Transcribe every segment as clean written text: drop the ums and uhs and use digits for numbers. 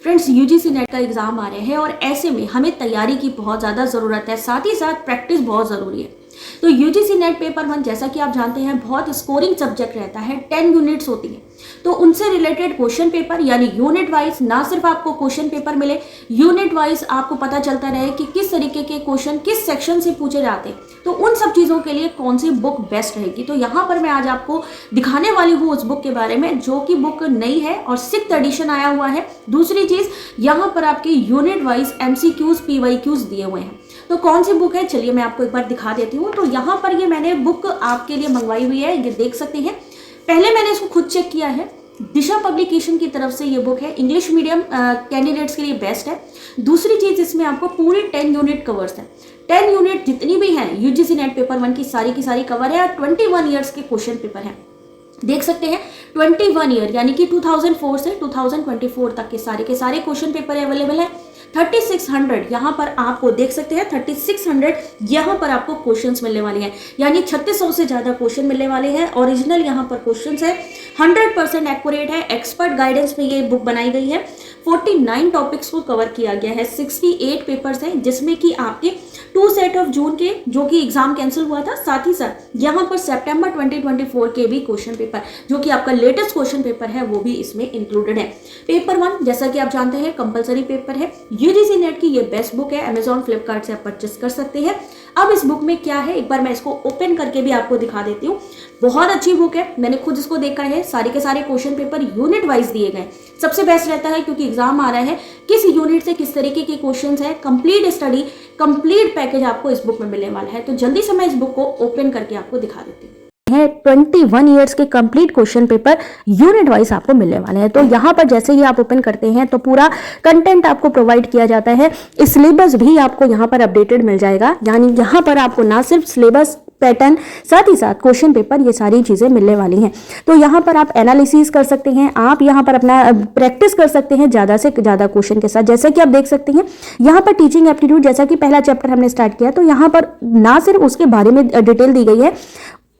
Friends UGC net का exam आ रहे हैं और ऐसे में हमें तैयारी की बहुत ज़्यादा ज़रूरत है, साथ ही साथ प्रैक्टिस बहुत ज़रूरी है। तो यूजीसी नेट पेपर 1 जैसा कि आप जानते हैं बहुत स्कोरिंग सब्जेक्ट रहता है, 10 यूनिट्स होती हैं। तो उनसे रिलेटेड क्वेश्चन पेपर यानी यूनिट वाइज ना सिर्फ आपको क्वेश्चन पेपर मिले, यूनिट वाइज आपको पता चलता रहे कि किस तरीके के क्वेश्चन किस सेक्शन से पूछे जाते हैं। तो उन सब चीज़ों के लिए कौन सी बुक बेस्ट रहेगी, तो यहाँ पर मैं आज आपको दिखाने वाली हूँ उस बुक के बारे में जो कि बुक नई है और 6th एडिशन आया हुआ है। दूसरी चीज़, यहाँ पर आपके यूनिट वाइज MCQs PYQs दिए हुए हैं। तो कौन सी बुक है, चलिए मैं आपको एक बार दिखा देती हूँ। तो यहाँ पर ये मैंने बुक आपके लिए मंगवाई हुई है, ये देख सकते हैं। पहले मैंने इसको खुद चेक किया है, दिशा पब्लिकेशन की तरफ से ये बुक है, इंग्लिश मीडियम कैंडिडेट्स के लिए बेस्ट है। दूसरी चीज़, इसमें आपको पूरी 10 यूनिट कवर्स है। 10 यूनिट जितनी भी हैं यूजीसी नेट पेपर 1 की सारी कवर है और 21 ईयर्स के क्वेश्चन पेपर हैं। देख सकते हैं 21 ईयर यानी कि 2004 से 2024 तक के सारे क्वेश्चन पेपर अवेलेबल है। 3600 यहाँ पर आपको देख सकते हैं, 3600 यहाँ पर आपको क्वेश्चंस मिलने वाले हैं, यानी 3600 से ज़्यादा क्वेश्चन मिलने वाले हैं। ओरिजिनल यहाँ पर क्वेश्चंस है, 100% एक्यूरेट है, एक्सपर्ट गाइडेंस में ये बुक बनाई गई है। 49 टॉपिक्स को कवर किया गया है, 68 पेपर्स हैं जिसमें कि आपके 2 सेट ऑफ जून के जो कि एग्जाम कैंसिल हुआ था, साथ ही साथ यहाँ पर सितंबर 2024 के भी क्वेश्चन पेपर जो कि आपका लेटेस्ट क्वेश्चन पेपर है वो भी इसमें इंक्लूडेड है। पेपर 1 जैसा कि आप जानते हैं कंपलसरी पेपर है। यूजीसी नेट की ये बेस्ट बुक है, अमेजॉन फ्लिपकार्ट से आप परचेस कर सकते हैं। अब इस बुक में क्या है, एक बार मैं इसको ओपन करके भी आपको दिखा देती हूँ। बहुत अच्छी बुक है, मैंने खुद इसको देखा है। सारे के सारे क्वेश्चन पेपर यूनिट वाइज दिए गए, सबसे बेस्ट रहता है क्योंकि एग्जाम आ रहा है, किस यूनिट से किस तरीके के क्वेश्चंस है, कंप्लीट स्टडी कंप्लीट पैकेज आपको इस बुक में मिलने वाला है। तो जल्दी से मैं इस बुक को ओपन करके आपको दिखा देती हूँ। 21 ईयर्स के complete question paper unit wise आपको मिलने वाले हैं। तो यहाँ पर जैसे ही आप ओपन करते हैं तो पूरा कंटेंट आपको प्रोवाइड किया जाता है। सिलेबस भी आपको यहाँ पर अपडेटेड मिल जाएगा, यानी यहाँ पर आपको ना सिर्फ सिलेबस पैटर्न साथ ही साथ क्वेश्चन पेपर ये सारी चीज़ें मिलने वाली हैं। तो यहाँ पर आप एनालिसिस कर सकते हैं, आप यहाँ पर अपना प्रैक्टिस कर सकते हैं ज़्यादा से ज़्यादा क्वेश्चन के साथ। जैसा कि आप देख सकते हैं यहाँ पर टीचिंग एप्टीट्यूड जैसा कि पहला चैप्टर हमने स्टार्ट किया, तो यहाँ पर ना सिर्फ उसके बारे में डिटेल दी गई है,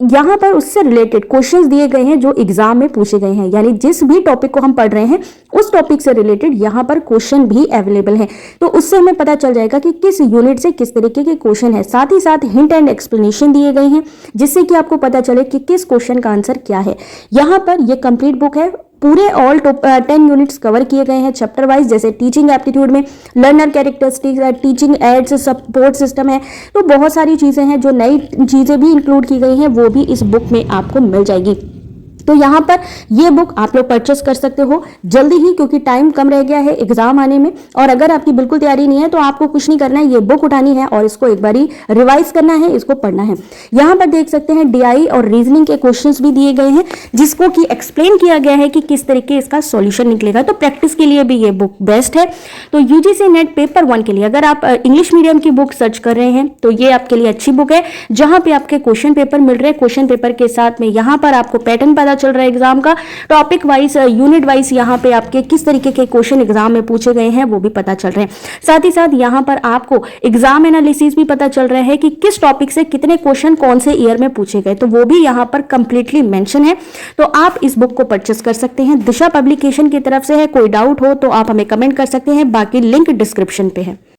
यहाँ पर उससे रिलेटेड क्वेश्चंस दिए गए हैं जो एग्जाम में पूछे गए हैं, यानी जिस भी टॉपिक को हम पढ़ रहे हैं उस टॉपिक से रिलेटेड यहाँ पर क्वेश्चन भी अवेलेबल हैं। तो उससे हमें पता चल जाएगा कि किस यूनिट से किस तरीके के क्वेश्चन है। साथ ही साथ हिंट एंड एक्सप्लेनेशन दिए गए हैं जिससे कि आपको पता चले कि किस क्वेश्चन का आंसर क्या है। यहाँ पर ये कंप्लीट बुक है, पूरे ऑल 10 यूनिट्स कवर किए गए हैं चैप्टर वाइज। जैसे टीचिंग एप्टीट्यूड में learner characteristics, teaching ads, support system है। तो बहुत सारी चीज़ें हैं, जो नई चीज़ें भी इंक्लूड की गई हैं वो भी इस बुक में आपको मिल जाएगी। तो यहाँ पर ये बुक आप लोग परचेस कर सकते हो जल्दी ही, क्योंकि टाइम कम रह गया है एग्जाम आने में। और अगर आपकी बिल्कुल तैयारी नहीं है तो आपको कुछ नहीं करना है, ये बुक उठानी है और इसको एक बारी रिवाइज करना है, इसको पढ़ना है। यहाँ पर देख सकते हैं DI और रीजनिंग के क्वेश्चंस भी दिए गए हैं जिसको कि एक्सप्लेन किया गया है कि किस तरीके इसका सॉल्यूशन निकलेगा। तो प्रैक्टिस के लिए भी ये बुक बेस्ट है। तो यूजीसी नेट पेपर 1 के लिए अगर आप इंग्लिश मीडियम की बुक सर्च कर रहे हैं तो ये आपके लिए अच्छी बुक है, जहां पे आपके क्वेश्चन पेपर मिल रहे हैं। क्वेश्चन पेपर के साथ में यहाँ पर आपको पैटर्न पता चल रहा है एग्जाम का, टॉपिक वाइज यूनिट वाइज यहाँ पे आपके किस तरीके के क्वेश्चन एग्जाम में पूछे गए हैं वो भी पता चल रहे हैं। साथ ही साथ यहाँ पर आपको एग्जाम एनालिसिस भी पता चल रहा है कि किस टॉपिक से कितने क्वेश्चन कौन से ईयर में पूछे गए, तो वो भी यहाँ पर कंप्लीटली मेंशन है। तो आप इस बुक को परचेस कर सकते हैं, दिशा पब्लिकेशन की तरफ से है। कोई डाउट हो तो आप हमें कमेंट कर सकते हैं, बाकी लिंक डिस्क्रिप्शन पे है।